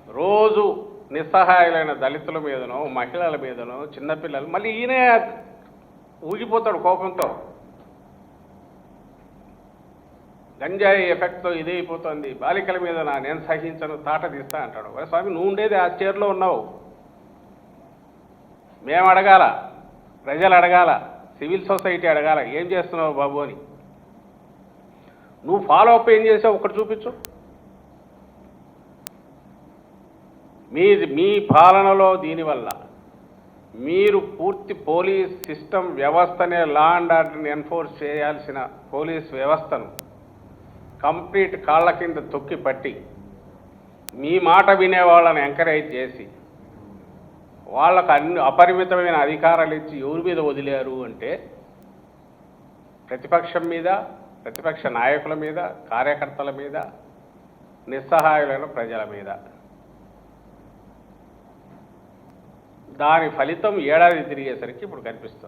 రోజు నిస్సహాయులైన దళితుల మీదనో మహిళల మీదనో చిన్నపిల్లలు మళ్ళీ ఈయనే ఊగిపోతాడు కోపంతో. గంజాయి ఎఫెక్ట్తో ఇదే అయిపోతుంది, బాలికల మీద నేను సహించను, తాట తీస్తా అంటాడు. స్వామి, నువ్వు ఉండేది ఆ చైర్లో ఉన్నావు, మేము అడగాల, ప్రజలు అడగాల, సివిల్ సొసైటీ అడగాల ఏం చేస్తున్నావు బాబు అని. నువ్వు ఫాలో అప్ ఏం చేసావు ఒకటి చూపించు. మీ పాలనలో దీనివల్ల మీరు పూర్తి పోలీస్ సిస్టమ్ వ్యవస్థనే, లా అండ్ ఆర్డర్ని ఎన్ఫోర్స్ చేయాల్సిన పోలీస్ వ్యవస్థను కంప్లీట్ కాళ్ళ కింద తొక్కి పట్టి మీ మాట వినే వాళ్ళని ఎంకరేజ్ చేసి వాళ్ళకు అన్ని అపరిమితమైన అధికారాలు ఇచ్చి ఎవరి మీద వదిలేరు అంటే ప్రతిపక్షం మీద, ప్రతిపక్ష నాయకుల మీద, కార్యకర్తల మీద, నిస్సహాయులైన ప్రజల మీద. దాని ఫలితం ఏడాది తిరిగేసరికి ఇప్పుడు కనిపిస్తుంది.